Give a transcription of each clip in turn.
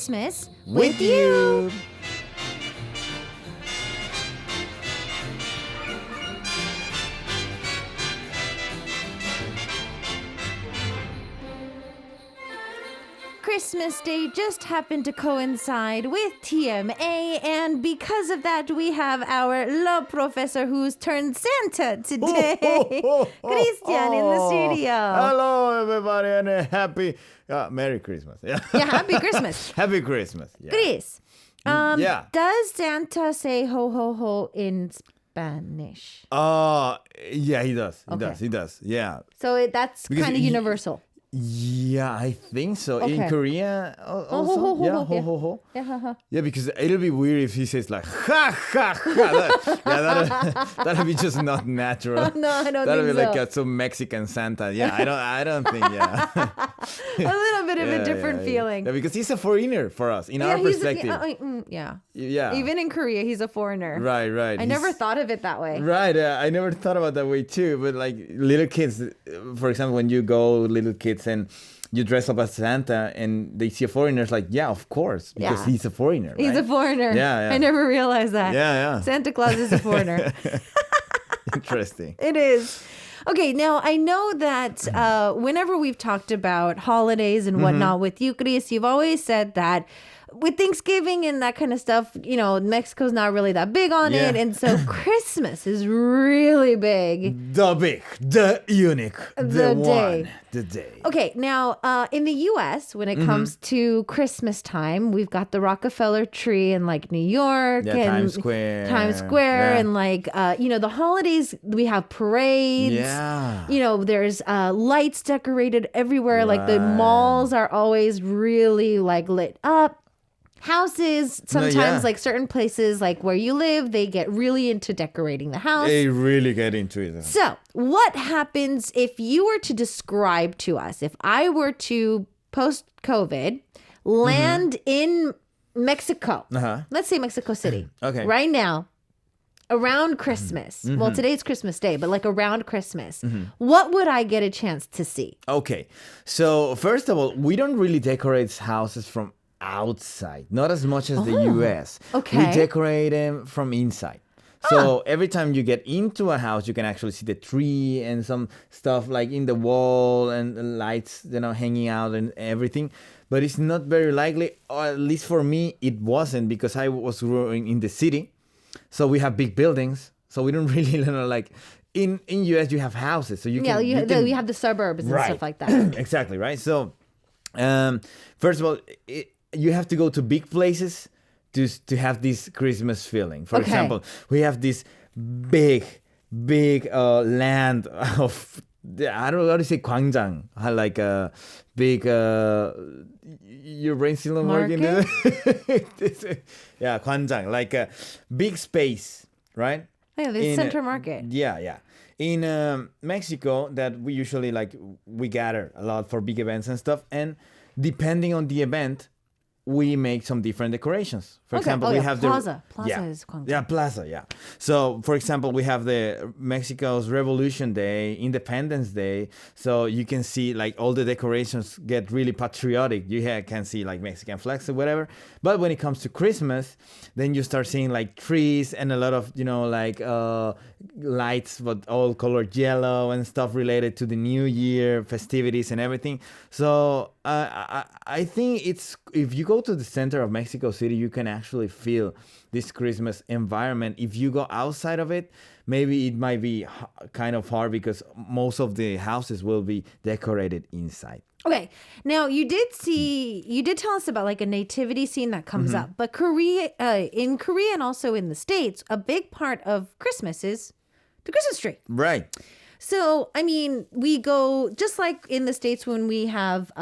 Christmas with you. Christmas Day just happened to coincide with T.M.A. and because of that we have our love professor who's turned Santa today. Christian in the studio. Hello everybody and a happy Merry Christmas. Yeah, Happy Christmas. Happy Christmas. Yeah. Chris, does Santa say ho ho ho in Spanish? Yeah, he does. Okay. He does. Yeah. So that's kind of universal. Yeah, I think so. Okay. In Korea also. Ho, ho, ho, yeah, ho, ho yeah. ho ho. Yeah, ha, ha. Yeah, because it'll be weird if he says like ha ha ha. That'll be just not natural. No, I don't that'll think be so. like some Mexican Santa. Yeah, I don't think. Yeah. A little bit of a different feeling. Yeah, because he's a foreigner for us in our perspective. Yeah. Yeah. Even in Korea, he's a foreigner. Right. I never thought of it that way. Right, I never thought about that way too. But like little kids, for example, when you go little kids and you dress up as Santa and they see a foreigner, it's like, yeah, of course, because he's a foreigner. He's right? a foreigner. Yeah. I never realized that. Yeah. Santa Claus is a foreigner. Interesting. It is. Okay, now I know that whenever we've talked about holidays and whatnot with you, Chris, you've always said that with Thanksgiving and that kind of stuff, you know, Mexico's not really that big on it. And so Christmas is really big. The big, the unique, the day. one, the day. Okay, now in the U.S., when it comes to Christmas time, we've got the Rockefeller tree in like New York and Times Square. And like, the holidays, we have parades. Yeah. You know, there's lights decorated everywhere. Like the malls are always really like lit up. Houses, sometimes like certain places like where you live, they get really into decorating the house. They really get into it. So what happens if you were to describe to us, if I were to post-COVID land in Mexico, let's say Mexico City, Okay. right now, around Christmas, well, today's Christmas Day, but like around Christmas, what would I get a chance to see? Okay. So first of all, we don't really decorate houses from outside, not as much as the US. Okay. We decorate them from inside. So every time you get into a house, you can actually see the tree and some stuff like in the wall and lights, hanging out and everything. But it's not very likely, or at least for me, it wasn't because I was growing in the city. So we have big buildings. So we don't really, like in US, you have houses. So you can, you have the suburbs and stuff like that. Exactly, right? So first of all, you have to go to big places to have this Christmas feeling. For example, we have this big land of, I don't know how to say 광장, like a big, your brain still not working? Yeah, 광장, like a big space, right? Yeah, the center market. Yeah. In Mexico, that we usually we gather a lot for big events and stuff. And depending on the event, we make some different decorations. For example, we have Plaza. the Plaza is Guangzhou. Yeah, Plaza, yeah. So, for example, we have the Mexico's Revolution Day, Independence Day. So you can see all the decorations get really patriotic. You can see Mexican flags or whatever. But when it comes to Christmas, then you start seeing trees and a lot of, lights, but all colored yellow and stuff related to the New Year festivities and everything. So I think if you go to the center of Mexico City, you can actually feel this Christmas environment. If you go outside of it, maybe it might be kind of hard because most of the houses will be decorated inside. Okay, now you did tell us about a nativity scene that comes up, but in Korea and also in the States, a big part of Christmas is the Christmas tree. Right. So, I mean, we go, just like in the States when we have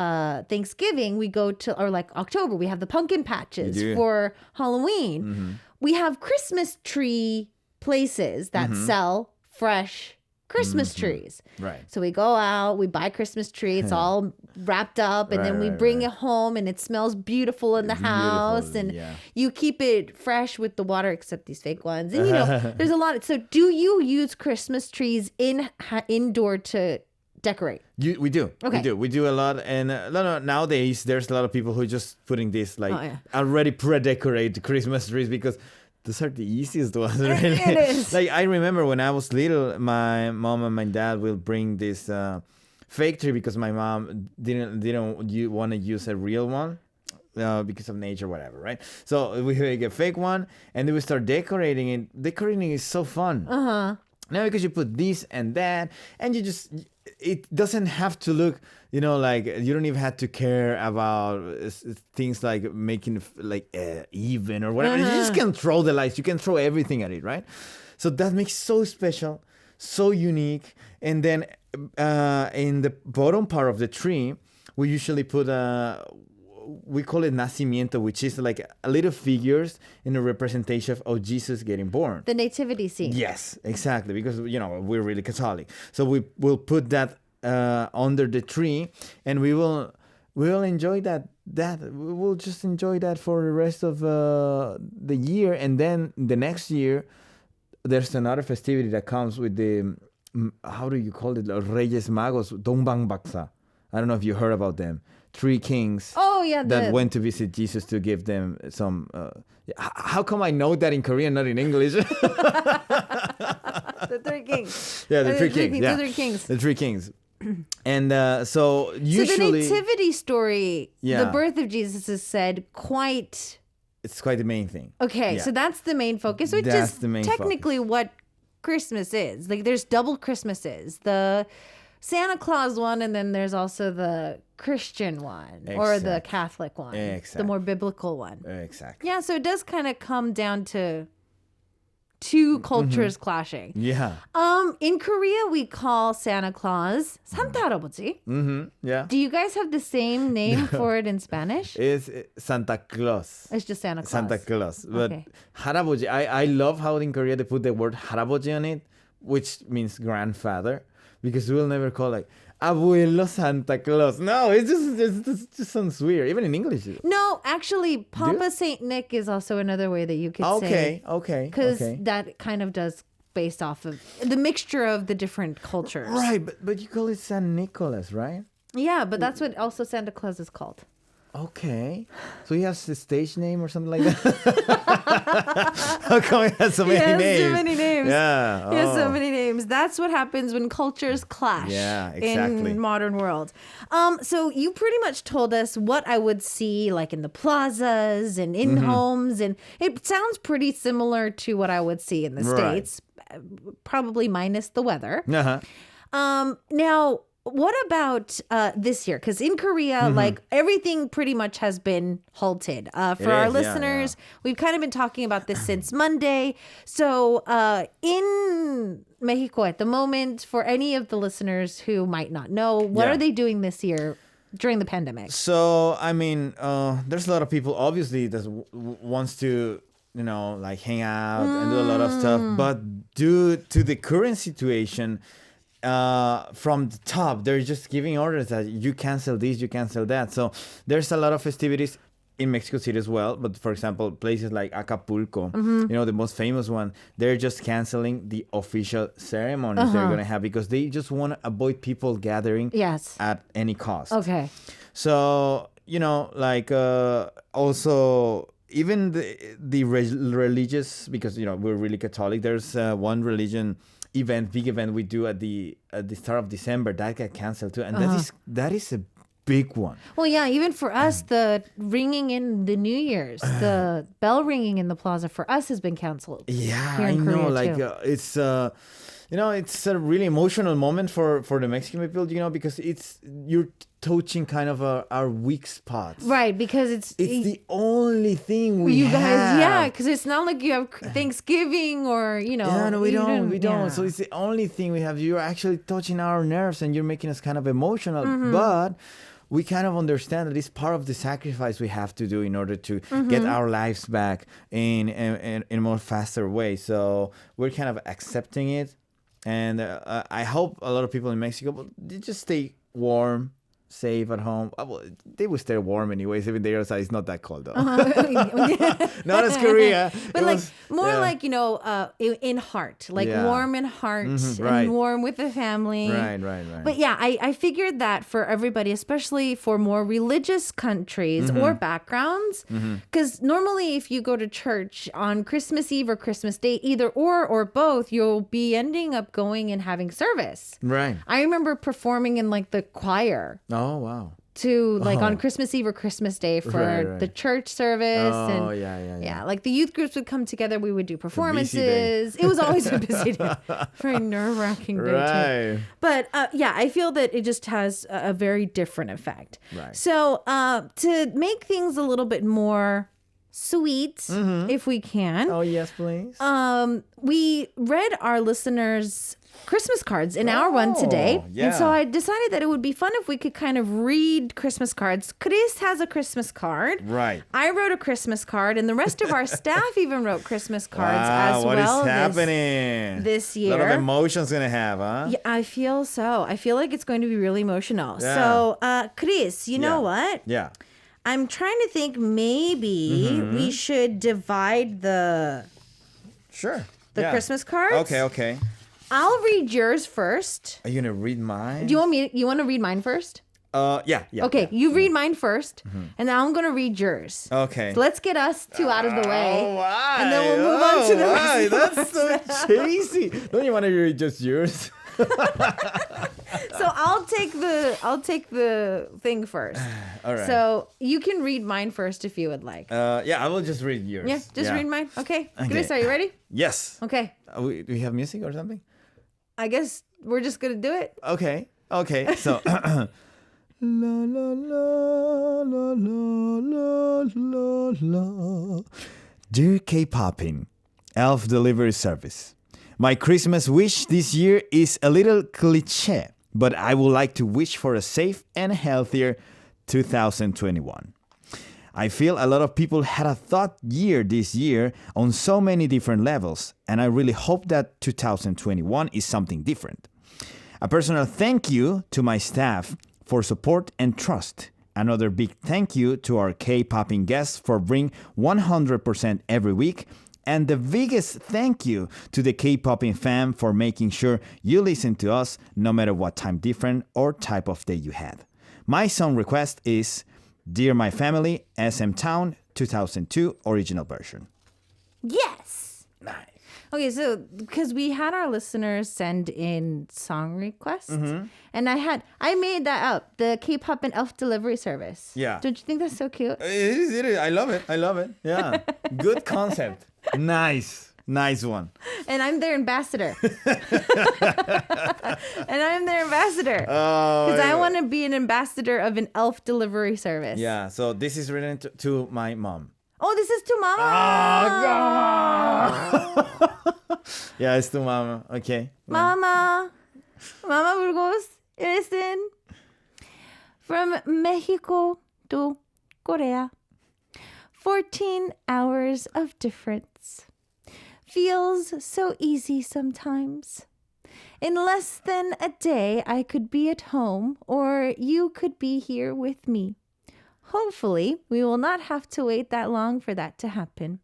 Thanksgiving, we go to, or October, we have the pumpkin patches for Halloween. We have Christmas tree places that sell fresh Christmas trees. Right. So we go out, we buy Christmas tree, it's all wrapped up, and then we bring it home and it smells beautiful in the house. And you keep it fresh with the water, except these fake ones. And there's a lot. So do you use Christmas trees indoor to decorate? We do. Okay. We do. We do a lot. And nowadays, there's a lot of people who are just putting this, like, already pre-decorate Christmas trees because those are the easiest ones, really. It is. Like, I remember when I was little, my mom and my dad will bring this fake tree because my mom didn't want to use a real one. Because of nature, whatever, right? So we make a fake one, and then we start decorating it. Decorating is so fun. Now because you put this and that, and it doesn't have to look, like you don't even have to care about things like making like even or whatever. You just can throw the lights. You can throw everything at it, right? So that makes it so special, so unique. And then in the bottom part of the tree, we usually put we call it nacimiento, which is like a little figures in a representation of Jesus getting born. The nativity scene. Yes, exactly. Because, we're really Catholic. So we will put that under the tree, and we will enjoy that. We will just enjoy that for the rest of the year. And then the next year, there's another festivity that comes with the, how do you call it? Reyes Magos, Dongbang Baksa. I don't know if you heard about them. 3 kings that went to visit Jesus to give them some... how come I know that in Korean, not in English? The 3 kings. Yeah, the 3 kings. Yeah. The 3 kings. The 3 kings. And so usually... So the nativity story, Yeah. the birth of Jesus is said quite... It's quite the main thing. Okay, Yeah. so that's the main focus, which That's is the main technically what Christmas is. Like, there's double Christmases. The Santa Claus one, and then there's also the Christian one or the Exactly. Catholic one, Exactly. the more biblical one. Exactly. Yeah, so it does kind of come down to 2 cultures clashing. Yeah. In Korea, we call Santa Claus Santa 할아버지. Yeah. Do you guys have the same name for it in Spanish? It's Santa Claus. It's just Santa Claus. Santa Claus. But Okay. Haraboji, I love how in Korea they put the word Haraboji on it, which means grandfather, because we'll never call like Abuelo Santa Claus. No, it just sounds weird. Even in English. No, actually, Papa Saint Nick is also another way that you could say. Okay. Because that kind of does based off of the mixture of the different cultures. Right, but you call it San Nicolas, right? Yeah, but that's what also Santa Claus is called. Okay. So he has a stage name or something like that? How come he has so many names? So many names. Yeah. He has so many names. That's what happens when cultures clash in modern world. So you pretty much told us what I would see like in the plazas and in homes. And it sounds pretty similar to what I would see in the States, probably minus the weather. Now, what about this year? Because in Korea, like everything pretty much has been halted. For our listeners, we've kind of been talking about this since Monday. So in Mexico at the moment, for any of the listeners who might not know, what are they doing this year during the pandemic? So, I mean, there's a lot of people obviously that wants to, like hang out and do a lot of stuff. But due to the current situation, from the top, they're just giving orders that you cancel this, you cancel that. So there's a lot of festivities in Mexico City as well. But for example, places like Acapulco, the most famous one, they're just canceling the official ceremonies they're going to have because they just want to avoid people gathering at any cost. Okay. So, also even the religious, because, we're really Catholic, there's one religion big event we do at the start of December that got canceled too, and that is a big one. Well, yeah, even for us, the ringing in the New Year's, the bell ringing in the plaza for us has been canceled. Yeah, here in Korea too. It's it's a really emotional moment for the Mexican people, because you're touching kind of our weak spots. Right, because it's the only thing we you guys, have. yeah, because it's not like you have Thanksgiving or, Yeah, no, we don't. Yeah. So it's the only thing we have. You're actually touching our nerves and you're making us kind of emotional. But we kind of understand that it's part of the sacrifice we have to do in order to get our lives back in a more faster way. So we're kind of accepting it. And I hope a lot of people in Mexico, they just stay warm, safe at home. Well, they will stay warm anyways. Even the outside is not that cold though. Not as Korea. But like in heart, like warm in heart and warm with the family. Right. But yeah, I figured that for everybody, especially for more religious countries or backgrounds, because normally if you go to church on Christmas Eve or Christmas Day, either or both, you'll be ending up going and having service. Right. I remember performing in like the choir. Oh, wow. To like on Christmas Eve or Christmas Day for the church service. Oh, and yeah. Like the youth groups would come together. We would do performances. It was always a busy day. Very nerve-wracking day too. But I feel that it just has a very different effect. Right. So to make things a little bit more sweet, if we can. Oh, yes, please. We read our listeners' Christmas cards in our one today. Yeah. And so I decided that it would be fun if we could kind of read Christmas cards. Chris has a Christmas card. Right. I wrote a Christmas card, and the rest of our staff even wrote Christmas cards as what well. What is happening? This year. A lot of emotions going to have, huh? Yeah, I feel so. I feel like it's going to be really emotional. Yeah. So, Chris, you know what? Yeah. I'm trying to think maybe we should divide the Christmas cards. Okay. I'll read yours first. Are you gonna read mine? Do you want to read mine first? Yeah. Okay, you read mine first, and then I'm gonna read yours. Okay. So let's get us two out of the way. Oh, why? And then we'll move on to the rest. That's so cheesy. Don't you want to read just yours? So I'll take the thing first. All right. So you can read mine first if you would like. Yeah, I will just read yours. Yeah, just read mine. Okay. Okay. Chris, are you ready? Yes. Okay. Do we have music or something? I guess we're just gonna do it. Okay. So. La la la la la la la. Dear K-Poppin, Elf Delivery Service. My Christmas wish this year is a little cliche, but I would like to wish for a safe and healthier 2021. I feel a lot of people had a thought year this year on so many different levels, and I really hope that 2021 is something different. A personal thank you to my staff for support and trust. Another big thank you to our K-Poppin guests for bringing 100% every week. And the biggest thank you to the K-Poppin fam for making sure you listen to us no matter what time different or type of day you had. My song request is Dear My Family, SM Town 2002 original version. Yes. Nice. Okay, so because we had our listeners send in song requests, and I made that up, the K-Poppin Elf Delivery Service. Yeah. Don't you think that's so cute? It is. I love it. Yeah. Good concept. Nice one. And I'm their ambassador. Oh, because I want to be an ambassador of an elf delivery service. Yeah, so this is written to my mom. Oh, this is to Mama. Oh, yeah, it's to Mama. Okay. Mama Burgos, listen. From Mexico to Korea. 14 hours of difference. Feels so easy sometimes. In less than a day, I could be at home, or you could be here with me. Hopefully, we will not have to wait that long for that to happen.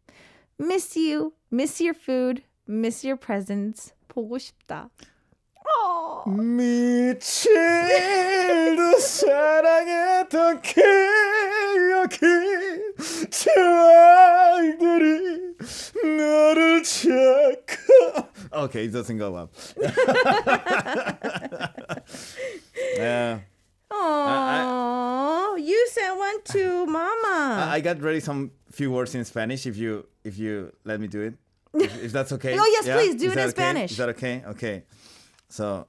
Miss you, miss your food, miss your presents. 보고 싶다. 미칠도 사랑했던 기억이 추억들이 너를 찾고. Okay, it doesn't go up. Yeah. Oh, you sent one to Mama. I got ready some few words in Spanish. If you let me do it, if that's okay. Oh yes, yeah? Please do it in okay? Spanish. Is that okay? Okay. So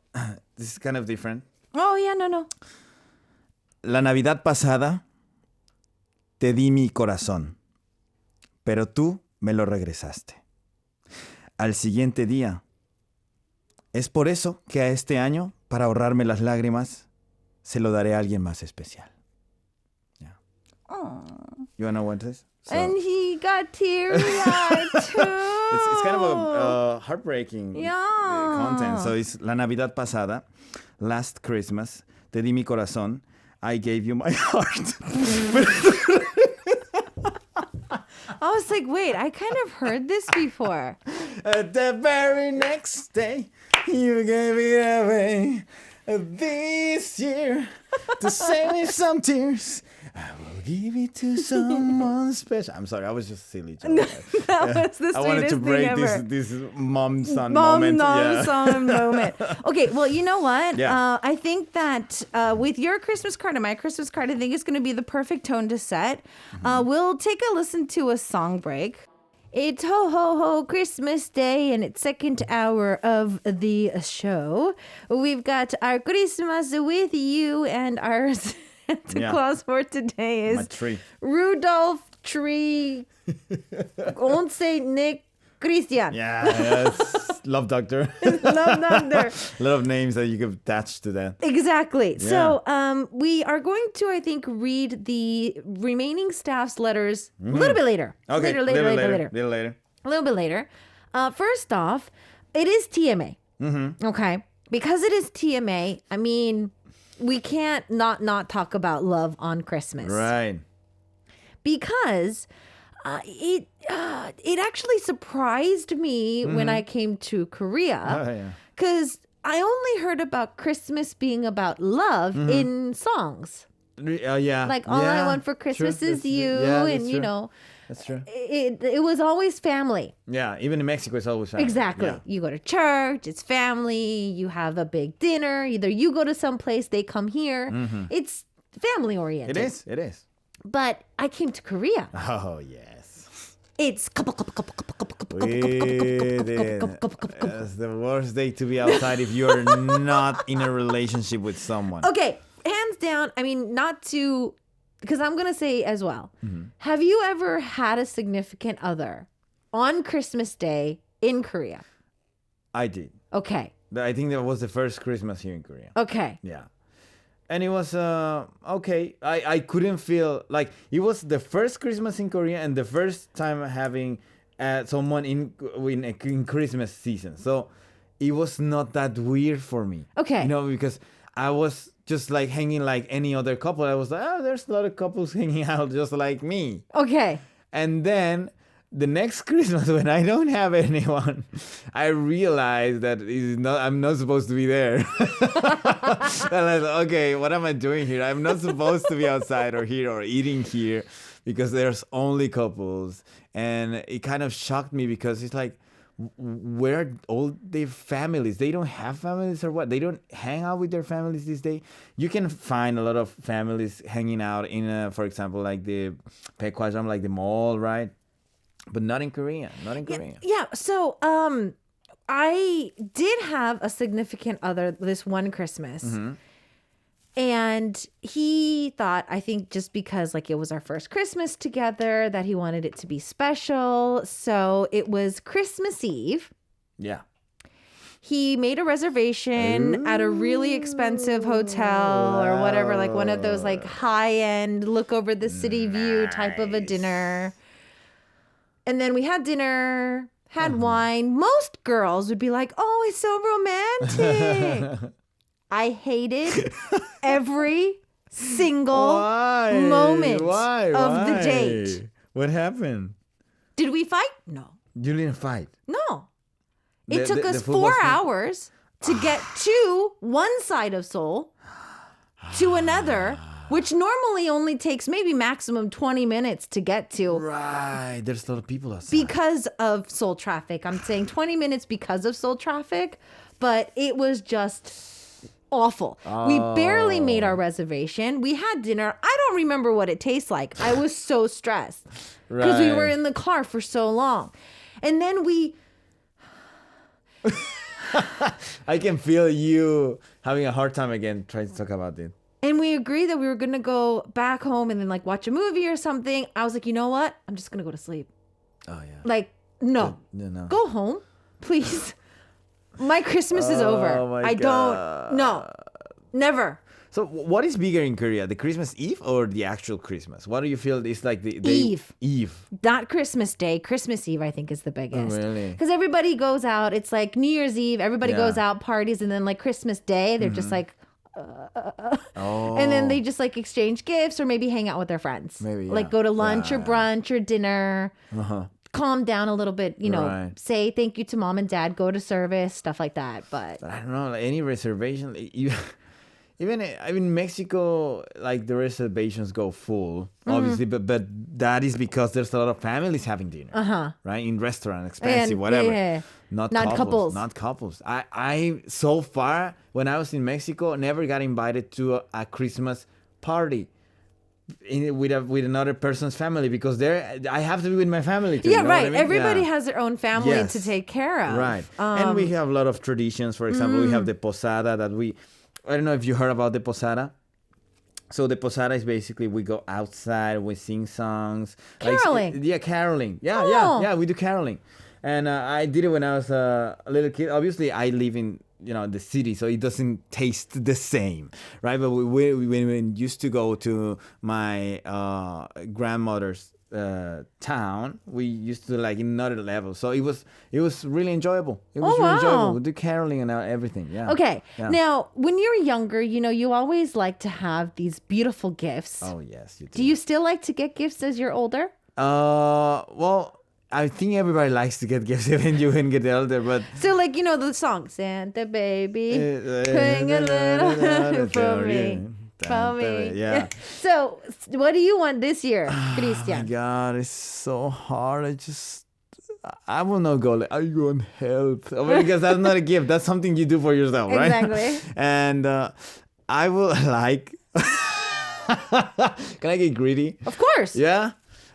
this is kind of different. Oh yeah, no. La Navidad pasada te di mi corazón, pero tú me lo regresaste. Al siguiente día. Es por eso que a este año, para ahorrarme las lágrimas, se lo daré a alguien más especial. Yeah. You wanna know what this? So, and he got teary-eyed too. It's kind of a heartbreaking content. So it's La Navidad pasada, last Christmas, te di mi corazón. I gave you my heart. I was like, wait, I kind of heard this before. At the very next day, you gave it away. This year, to save me some tears, I will give it to someone special. I'm sorry, I was just silly. That was the sweetest I wanted to break thing ever. this mom-son moment. Mom-son moment. Okay, well, you know what? Yeah. I think that with your Christmas card and my Christmas card, I think it's going to be the perfect tone to set. We'll take a listen to a song break. It's Ho Ho Ho Christmas Day and it's second hour of the show. We've got our Christmas with you and our Santa Claus for today is Rudolph Tree Once Nick Christian. Yes. Love Doctor. Love Doctor. A lot of names that you could attach to that. Exactly. Yeah. So we are going to, I think, read the remaining staff's letters a little bit later. Okay. Later. A little bit later. First off, it is T.M.A. Okay. Because it is T.M.A., I mean, we can't not talk about love on Christmas. Right. Because it actually surprised me when I came to Korea. Because I only heard about Christmas being about love in songs. Like All I Want for Christmas is You. And, you know. That's true. It was always family. Yeah, even in Mexico, it's always family. Exactly. Yeah. You go to church, it's family. You have a big dinner. Either you go to some place, they come here. It's family oriented. It is. But I came to Korea. Oh, yes. It's It's the worst day to be outside if you're not in a relationship with someone. Okay, hands down. I mean, not to... Because I'm going to say as well, have you ever had a significant other on Christmas Day in Korea? I did. Okay. I think that was the first Christmas here in Korea. Okay. Yeah. And it was, okay. I couldn't feel, like, it was the first Christmas in Korea and the first time having someone in Christmas season. So it was not that weird for me. Okay. You know, because I was just like hanging like any other couple. I was like, oh, there's a lot of couples hanging out just like me. Okay. And then the next Christmas, when I don't have anyone, I realized that I'm not supposed to be there. And I was, okay, what am I doing here? I'm not supposed to be outside or here or eating here because there's only couples. And it kind of shocked me because it's like, where are all their families? They don't have families or what? They don't hang out with their families this day. You can find a lot of families hanging out in, for example, like the Baekwajeom, like the mall, right? But not in Korea. Yeah. So, I did have a significant other this one Christmas. And he thought, I think just because like it was our first Christmas together, that he wanted it to be special. So it was Christmas Eve. Yeah. He made a reservation at a really expensive hotel or whatever, like one of those like high-end look over the city view type of a dinner. And then we had dinner, had wine. Most girls would be like, oh, it's so romantic. I hated every single moment of the date. What happened? Did we fight? No. You didn't fight? No. It took us 4 hours to get to one side of Seoul to another, which normally only takes maybe maximum 20 minutes to get to. Right. There's a lot of people outside. Because of Seoul traffic. I'm saying 20 minutes because of Seoul traffic, but it was just... awful. We barely made our reservation. We had dinner. I don't remember what it tastes like. I was so stressed because we were in the car for so long. And then I can feel you having a hard time again trying to talk about it. And we agreed that we were going to go back home and then like watch a movie or something. I was like, you know what? I'm just going to go to sleep. Oh, yeah. Like, no. Go home, please. My Christmas is over. I don't. No, never. So what is bigger in Korea, the Christmas Eve or the actual Christmas? What do you feel is like the Eve? Not Christmas Day. Christmas Eve, I think, is the biggest. Oh, really? Because everybody goes out. It's like New Year's Eve. Everybody goes out, parties, and then like Christmas Day, they're just like And then they just like exchange gifts or maybe hang out with their friends. Maybe, like go to lunch or brunch or dinner. Calm down a little bit, say thank you to mom and dad, go to service, stuff like that. But I don't know, like any reservation, even in Mexico, like the reservations go full, obviously, but that is because there's a lot of families having dinner, right? In restaurant, expensive, whatever. Yeah. Not couples. Not couples. I so far, when I was in Mexico, never got invited to a Christmas party with another person's family because I have to be with my family too. Yeah, you know right. what I mean? Everybody has their own family to take care of. Right. And we have a lot of traditions. For example, we have the posada that I don't know if you heard about the posada. So the posada is basically we go outside, we sing songs. Caroling. Caroling. Yeah, we do caroling. And I did it when I was a little kid. Obviously, I live in the city, so it doesn't taste the same, right? But we used to go to my grandmother's town, we used to like another level. So it was really enjoyable. It was really enjoyable. We do caroling and everything. Yeah. Okay. Yeah. Now, when you're younger, you always like to have these beautiful gifts. Oh yes, you do. Do you still like to get gifts as you're older? Well, I think everybody likes to get gifts even you can get older, but so like the song Santa baby, bring a little for me. Yeah. So, what do you want this year, Christian? Oh my God, it's so hard. I will not go like, I want help. Because that's not a gift. That's something you do for yourself, right? Exactly. And I will like... Can I get greedy? Of course. Yeah?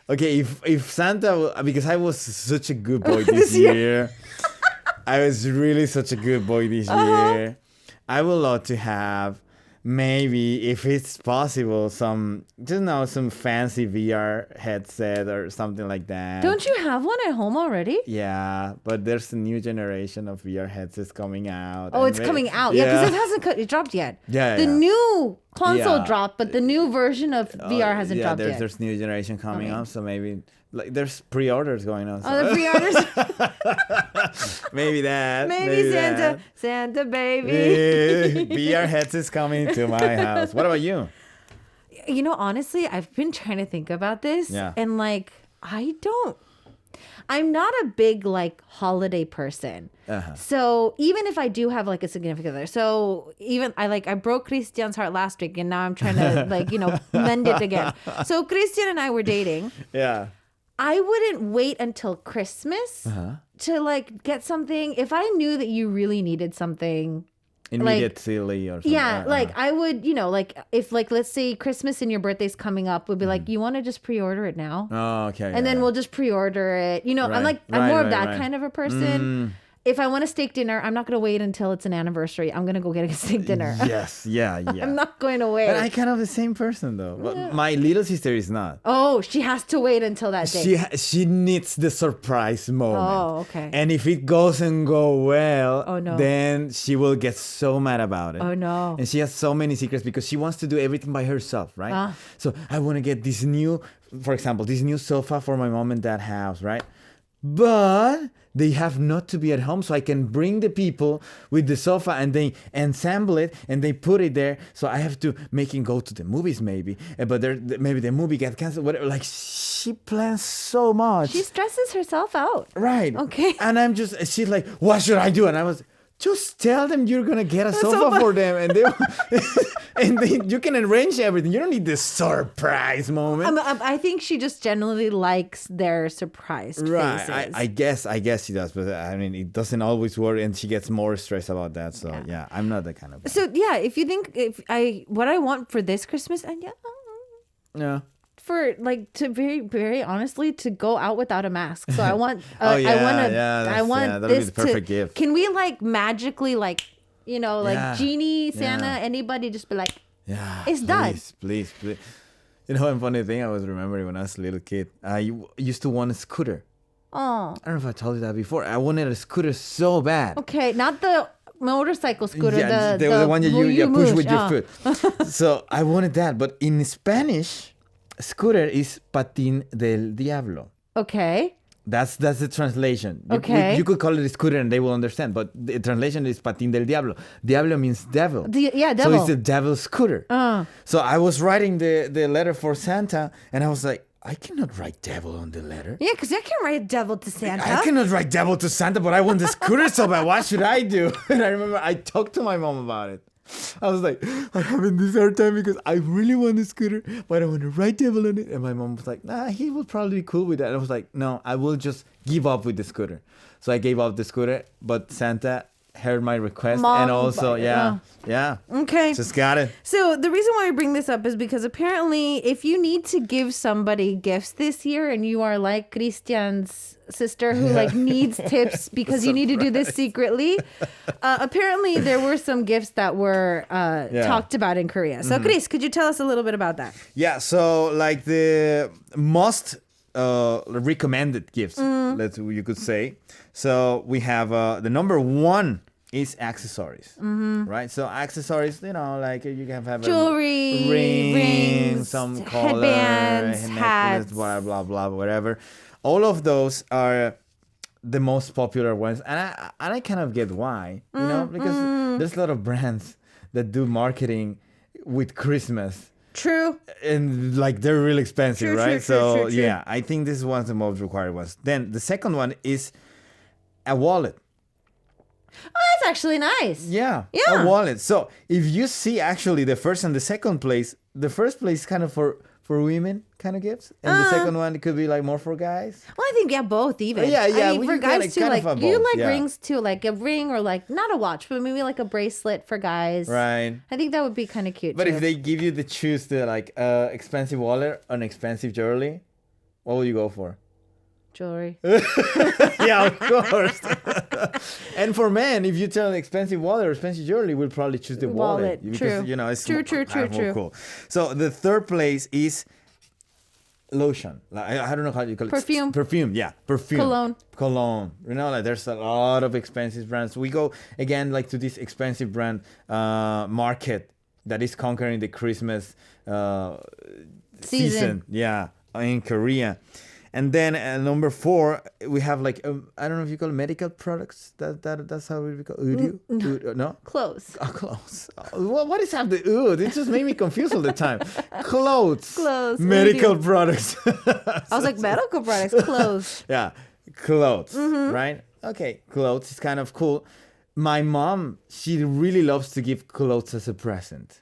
Okay, if Santa... Because I was such a good boy this year. I was really such a good boy this year. I would love to have... Maybe if it's possible, some fancy VR headset or something like that. Don't you have one at home already? Yeah, but there's a new generation of VR headsets coming out. Oh, it's coming out. Yeah, because it hasn't dropped yet. Yeah, the new console dropped, but the new version of VR hasn't dropped yet. There's new generation coming up, so maybe there's pre-orders going on. So. Oh, the pre-orders. Maybe that. Maybe Santa baby. VR headsets coming to my house. What about you? Honestly, I've been trying to think about this. Yeah. And I'm not a big holiday person. So even if I do have a significant other, so even I broke Christian's heart last week and now I'm trying to mend it again. So Christian and I were dating. Yeah. I wouldn't wait until Christmas to get something. If I knew that you really needed something immediately or something. Yeah, I would, if let's say Christmas and your birthday's coming up, would be you want to just pre-order it now? Oh, okay. And then we'll just pre-order it. I'm more of that kind of a person. If I want a steak dinner, I'm not going to wait until it's an anniversary. I'm going to go get a steak dinner. Yes, yeah. I'm not going to wait. But I kind of the same person though. But my little sister is not. Oh, she has to wait until that day. She needs the surprise moment. Oh, okay. And if it doesn't go well, oh, no. then she will get so mad about it. Oh, no. And she has so many secrets because she wants to do everything by herself, right? So I want to get this new sofa for my mom and dad house, right? But they have not to be at home, so I can bring the people with the sofa and they ensemble it and they put it there. So I have to make him go to the movies maybe, but maybe the movie gets canceled. Whatever. She plans so much. She stresses herself out. Right. Okay. And she's like, what should I do? And I was, just tell them you're gonna get a sofa for them, and you can arrange everything. You don't need this surprise moment. I think she just generally likes their surprise faces. I guess she does, but I mean, it doesn't always work, and she gets more stressed about that. So yeah I'm not that kind of guy. So yeah, if you think what I want for this Christmas, and for to very, very honestly to go out without a mask. So I want that'll this be the perfect gift. Can we magically Genie, Santa, anybody just be it's done. Please. One funny thing I was remembering when I was a little kid, I used to want a scooter. Oh, I don't know if I told you that before. I wanted a scooter so bad. Okay, not the motorcycle scooter, the one you push with your foot. So I wanted that, but in Spanish, scooter is patín del diablo. Okay. That's the translation. Okay. You could call it a scooter and they will understand, but the translation is patín del diablo. Diablo means devil. Devil. So it's a devil scooter. So I was writing the letter for Santa and I was like, I cannot write devil on the letter. Yeah, because I can't write devil to Santa. I cannot write devil to Santa, but I want the scooter so bad. What should I do? And I remember I talked to my mom about it. I was like, I'm having this hard time because I really want the scooter, but I want to write devil on it. And my mom was like, nah, he will probably be cool with that. And I was like, no, I will just give up with the scooter. So I gave up the scooter, but Santa heard my request. Mom, and also, yeah. Okay. Just got it. So the reason why I bring this up is because apparently if you need to give somebody gifts this year and you are like Christian's sister who like needs tips because you need to do this secretly, apparently there were some gifts that were talked about in Korea. So Chris, could you tell us a little bit about that? Yeah, so like the most recommended gifts, you could say. So we have the number one is accessories, right? So accessories, like you can have jewelry, rings, some collar, headbands, necklace, hats, blah blah blah, whatever. All of those are the most popular ones, and I kind of get why, because there's a lot of brands that do marketing with Christmas. True. And like they're really expensive, right? True. Yeah, I think this is one of the most required ones. Then the second one is a wallet. Oh, that's actually nice. Yeah, a wallet. So if you see actually the first and the second place, the first place is kind of for women kind of gifts, and the second one could be like more for guys. Well, I think both even. Yeah. I mean, for guys too, like you like yeah. rings too, like a ring or like not a watch, but maybe like a bracelet for guys. Right. I think that would be kind of cute. But too. if they give you the choose the like expensive wallet or expensive jewelry, what will you go for? Jewelry. Yeah, of course. And for men, if you tell an expensive wallet or expensive jewelry, we'll probably choose the wallet. True. Because, it's True. Cool. So the third place is lotion. Like, I don't know how you call it. Perfume. Perfume. Cologne. Like there's a lot of expensive brands. We go again like to this expensive brand market that is conquering the Christmas season. Yeah, in Korea. And then number 4, we have like I don't know if you call it medical products. That's how we call it. No, clothes. Clothes. What is happening? It just made me confused all the time. Clothes. Medical products. I was like medical products. Clothes. Yeah, clothes. Right. Okay, clothes is kind of cool. My mom, she really loves to give clothes as a present.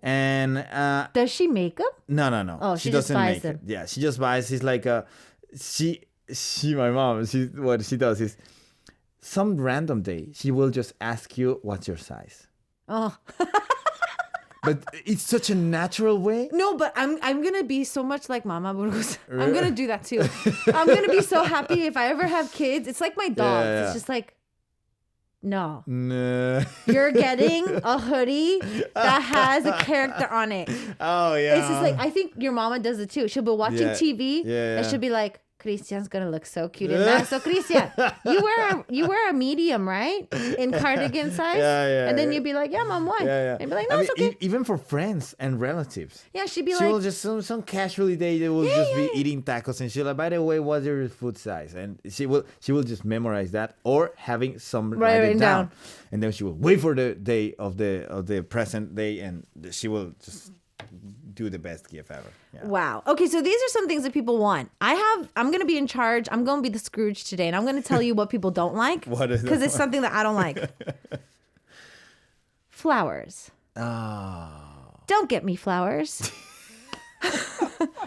And does she make them? No. Oh, she doesn't just buys make them. it. Yeah, she just buys. She's like my mom. What she does is some random day she will just ask you what's your size. Oh. But it's such a natural way. No, but I'm gonna be so much like Mama Burgos. I'm gonna do that too. I'm gonna be so happy if I ever have kids. It's like my dogs. Yeah. It's just like. No. Nah. You're getting a hoodie that has a character on it. Oh, yeah. It's just like, I think your mama does it too. She'll be watching TV and she'll be like, Christian's gonna look so cute in that. So Christian, you wear a medium, right? In cardigan size? Yeah. And then you'd be like, yeah, mom, why? Yeah. And be like, no, it's okay. Even for friends and relatives. Yeah, she'd be she like... will just, some casually day, they will just be eating tacos and she'll like, by the way, what's your food size? And she will just memorize that or having some write it down. And then she will wait for the day of the present day and she will just do the best gift ever. Yeah. Wow. Okay, so these are some things that people want. I'm going to be in charge. I'm going to be the Scrooge today, and I'm going to tell you what people don't like. What is it? Because it's something that I don't like. Flowers. Oh. Don't get me flowers.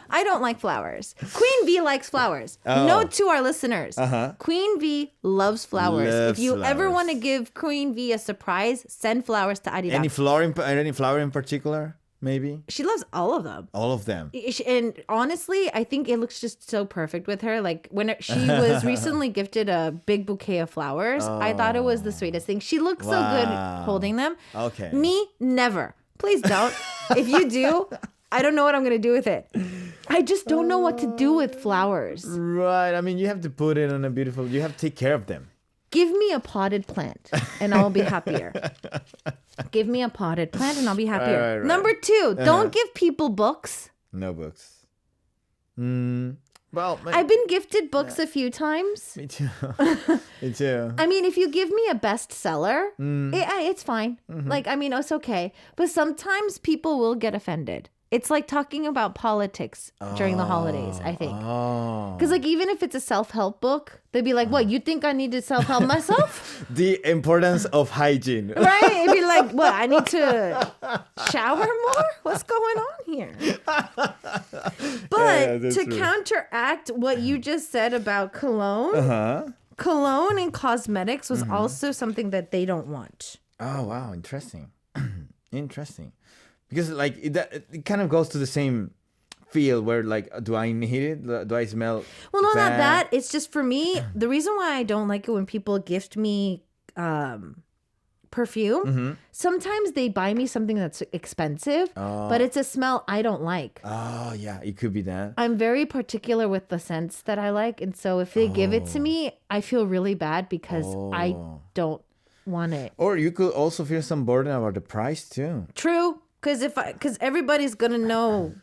I don't like flowers. Queen V likes flowers. Oh. Note to our listeners. Uh-huh. Queen V loves flowers. Loves if you ever flowers. want to give Queen V a surprise, send flowers to Arirang. Any flower in particular? Maybe she loves all of them. All of them. And honestly, I think it looks just so perfect with her. Like when she was recently gifted a big bouquet of flowers, I thought it was the sweetest thing. She looked so good holding them. Okay. Me, never. Please don't. If you do, I don't know what I'm going to do with it. I just don't know what to do with flowers. Right. I mean, you have to put it on you have to take care of them. Give me a potted plant and I'll be happier. Give me a potted plant and I'll be happier. Right. Number 2, don't give people books. No books. Well, I've been gifted books a few times. Me too. Me too. I mean, if you give me a bestseller, it's fine. Like, I mean, it's okay. But sometimes people will get offended. It's like talking about politics during the holidays, I think. Because like even if it's a self-help book, they'd be like, what, you think I need to self-help myself? The importance of hygiene. Right? It'd be like, what, I need to shower more? What's going on here? But to counteract what you just said about cologne, cologne and cosmetics was also something that they don't want. Oh, wow. Interesting. Interesting. Because like it kind of goes to the same feel where like, do I need it? Do I smell Well, no, bad? not that. It's just for me, the reason why I don't like it when people gift me perfume, sometimes they buy me something that's expensive, but it's a smell I don't like. Oh, yeah. It could be that. I'm very particular with the scents that I like. And so if they give it to me, I feel really bad because I don't want it. Or you could also feel some burden about the price too. True. Because everybody's going to know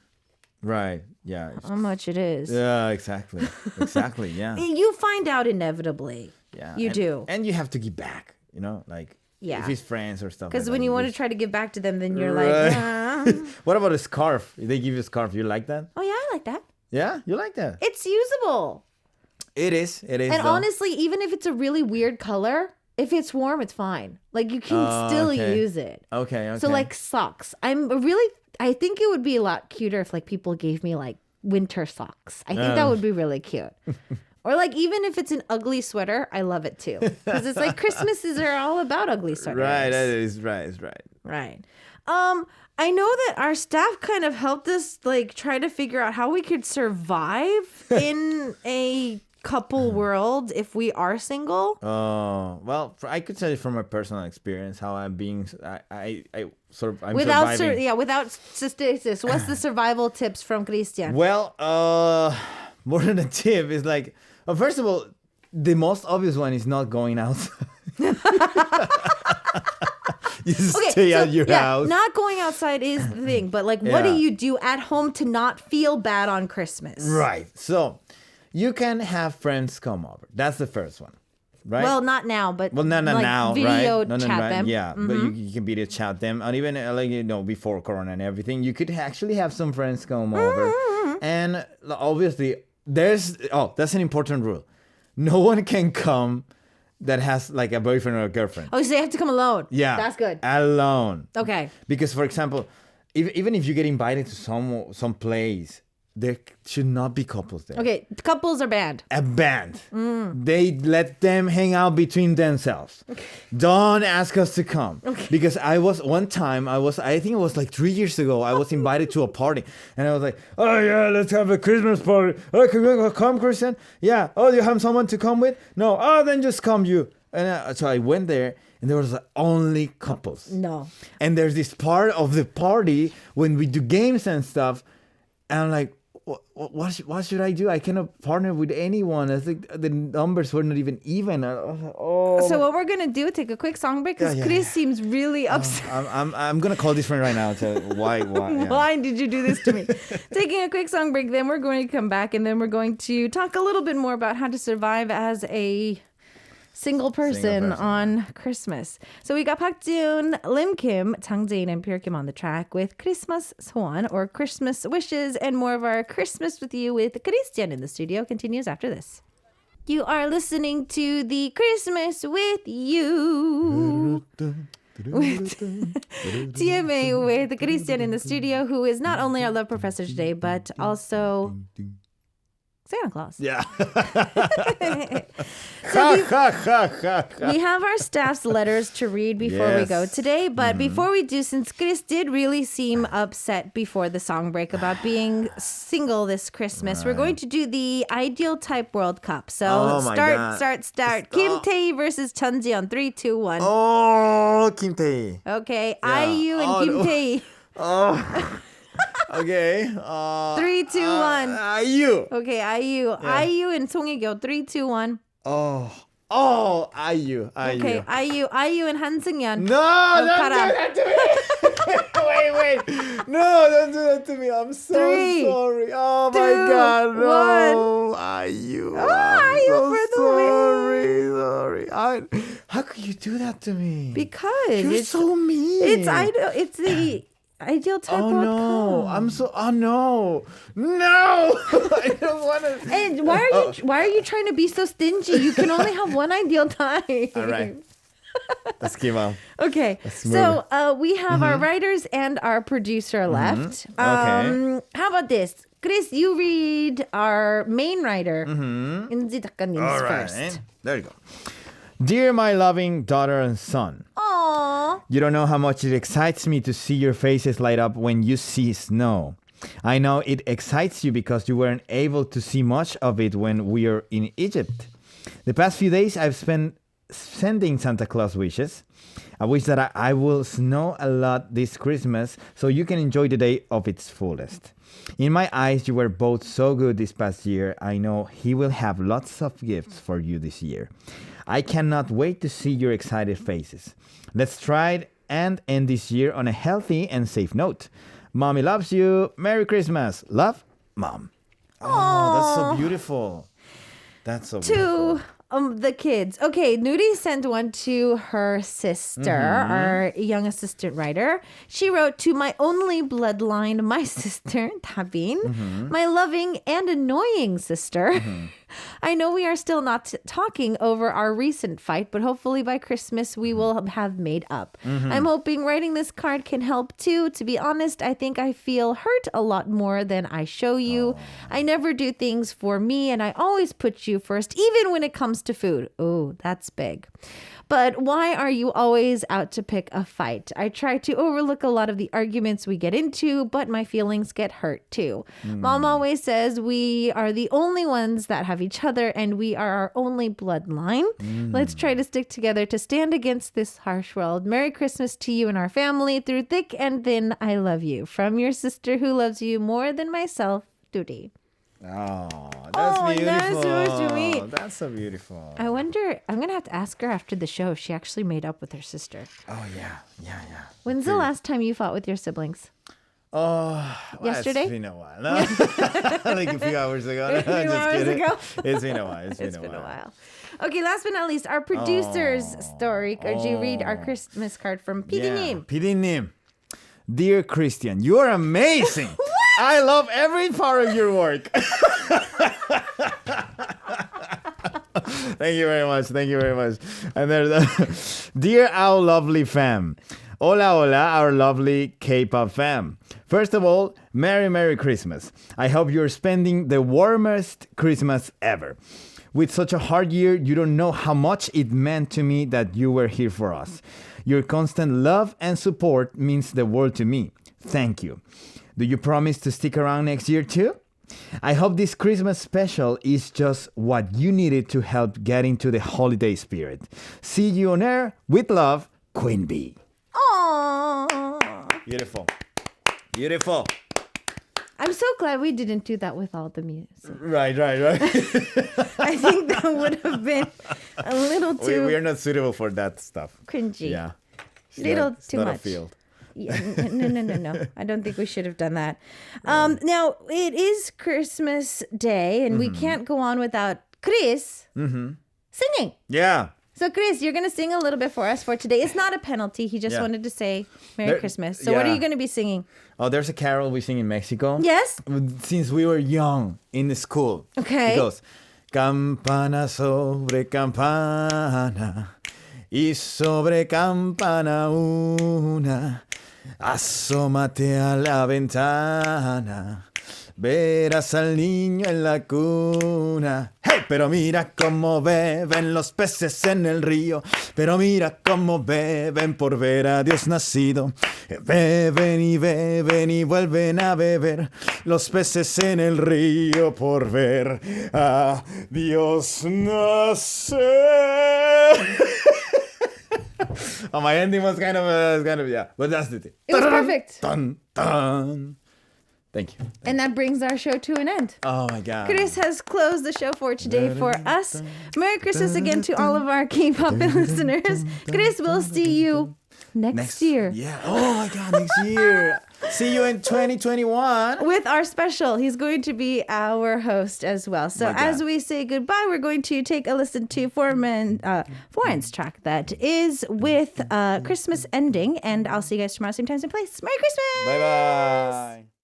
Right. Yeah. how much it is. Yeah, exactly. Exactly. Yeah. You find out inevitably. Yeah. You do. And you have to give back, like Yeah. if it's friends or stuff. Because like when that, you want to just- try to give back to them, then you're Right. like, What about a scarf? If they give you a scarf, you like that? oh, yeah, I like that. Yeah, you like that? It's usable. It is. It is. And though. honestly, even if it's a really weird color, if it's warm, it's fine. Like you can still okay. use it. Okay. So like socks. I think it would be a lot cuter if like people gave me like winter socks. I think that would be really cute. Or like even if it's an ugly sweater, I love it too. Because it's like Christmases are all about ugly sweaters. Right. That is right. Is right. Right. I know that our staff kind of helped us like try to figure out how we could survive in a couple world if we are single. Oh well, I could tell you from my personal experience how I'm being. I'm Without surviving. without statistics, what's the survival tips from Christian? Well, more than a tip is like, first of all, the most obvious one is not going outside. You stay at your house. Not going outside is the thing, but like, what do Yeah. you do at home to not feel bad on Christmas? Right. So you can have friends come over. That's the first one. Right. Well, not now, but Well, no, like now, video right? No, chat right? them. Yeah, but you can video chat them, and even before Corona and everything, you could actually have some friends come over, and obviously that's an important rule. No one can come that has like a boyfriend or a girlfriend. Oh, so they have to come alone. Yeah, That's good. Alone. Okay. Because, for example, even if you get invited to some place, there should not be couples there. Okay. Couples are banned. A band. They let them hang out between themselves. Okay. Don't ask us to come. Okay. Because I think it was like 3 years ago, I was invited to a party. And I was like, oh yeah, let's have a Christmas party. Oh, can you come, Christian? Yeah. Oh, you have someone to come with? No. Oh, then just come you. And so I went there. And there was only couples. No. And there's this part of the party when we do games and stuff. And I'm like, what should I do? I cannot partner with anyone. I think the numbers were not even. So what we're gonna do? Take a quick song break because Chris seems really upset. I'm gonna call this friend right now. To why? Yeah. Why did you do this to me? Taking a quick song break. Then we're going to come back and then we're going to talk a little bit more about how to survive as a single person on Christmas. So we got Park Jun, Lim Kim, Chang Jae-in, and Pure Kim on the track with Christmas Soan or Christmas Wishes, and more of our Christmas with you with Christian in the studio continues after this. You are listening to the Christmas with you with T.M.A. with Christian in the studio, who is not only our love professor today, but also Santa Claus. Yeah. So we have our staff's letters to read before we go today. But before we do, since Chris did really seem upset before the song break about being single this Christmas, we're going to do the Ideal Type World Cup. So start. Kim Tae versus Chunji on 3, 2, 1. Oh, Kim Tae. Okay, IU and Kim Tae. Oh. Okay. 3, 2, 1. IU. Okay, IU. Yeah. IU and Song Hye-kyo. 3, 2, 1. Oh, IU. Okay, IU and Han Seung-yeon. No, Kara. don't do it. Wait. No, don't do that to me. I'm so 3, sorry. Oh 2, my God, no. 1. Ayu. Ayu I'm for the so sorry. How could you do that to me? Because You're it's so mean. It's the ideal type Oh no! I'm so. Oh no! No! I don't want to. And why are you trying to be so stingy? You can only have one ideal time. All right. Let's keep on. Okay. So we have our writers and our producer left. Okay. How about this? Chris, you read our main writer, Inzi 작가님's All right. first. There you go. Dear my loving daughter and son. Aww. You don't know how much it excites me to see your faces light up when you see snow. I know it excites you because you weren't able to see much of it when we were in Egypt. The past few days I've spent sending Santa Claus wishes. I wish that I will snow a lot this Christmas so you can enjoy the day of its fullest. In my eyes, you were both so good this past year. I know he will have lots of gifts for you this year. I cannot wait to see your excited faces. Let's try it and end this year on a healthy and safe note. Mommy loves you. Merry Christmas. Love, Mom. Oh, that's so beautiful. That's so beautiful. The kids. Okay, Nuri sent one to her sister, our young assistant writer. She wrote, to my only bloodline, my sister, Tabin, my loving and annoying sister. I know we are still not talking over our recent fight, but hopefully by Christmas we will have made up. I'm hoping writing this card can help too. To be honest, I think I feel hurt a lot more than I show you. I never do things for me, and I always put you first, even when it comes to food. Oh, that's big. But why are you always out to pick a fight? I try to overlook a lot of the arguments we get into, but my feelings get hurt too. Mom always says we are the only ones that have each other and we are our only bloodline. Let's try to stick together to stand against this harsh world. Merry Christmas to you and our family. Through thick and thin, I love you. From your sister who loves you more than myself, Duty. Oh, that's beautiful. That's so sweet. That's so beautiful. I wonder, I'm going to have to ask her after the show if she actually made up with her sister. Oh, yeah. When's the last time you fought with your siblings? Oh, yesterday? It's been a while. No? Like a few hours ago. No, A few just hours kidding. ago? It's been a while. It's been a while. Okay, last but not least, our producer's story. Could you read our Christmas card from PD님? PD님. Dear Christian, you are amazing. I love every part of your work. Thank you very much. And there's Dear our lovely fam. Hola, our lovely K-pop fam. First of all, Merry Christmas. I hope you're spending the warmest Christmas ever. With such a hard year, you don't know how much it meant to me that you were here for us. Your constant love and support means the world to me. Thank you. Do you promise to stick around next year too? I hope this Christmas special is just what you needed to help get into the holiday spirit. See you on air. With love, Queen Bee. Aww. Beautiful. I'm so glad we didn't do that with all the music. Right. I think that would have been a little too... We are not suitable for that stuff. Cringy. Yeah. It's too not much. A field. Yeah, no. I don't think we should have done that. Now, it is Christmas Day, and we can't go on without Chris singing. Yeah. So, Chris, you're going to sing a little bit for us for today. It's not a penalty. He just wanted to say Merry Christmas. So, what are you going to be singing? Oh, there's a carol we sing in Mexico. Yes? Since we were young in the school. Okay. It goes, campana sobre campana, y sobre campana una, asómate a la ventana, verás al niño en la cuna. ¡Hey! Pero mira cómo beben los peces en el río, pero mira cómo beben por ver a Dios nacido. Beben y vuelven a beber los peces en el río por ver a Dios nacer. Oh, my ending was kind of yeah, but that's the thing. It was perfect. Dun, dun. Thank you. And that brings our show to an end. Oh my God. Chris has closed the show for today for us. Merry Christmas again to all of our K-Poppin listeners. Chris, we'll see you next year. Yeah. Oh my God, next year. See you in 2021. With our special. He's going to be our host as well. So as we say goodbye, we're going to take a listen to Foreign's track that is with Christmas ending. And I'll see you guys tomorrow, same time, same place. Merry Christmas! Bye-bye.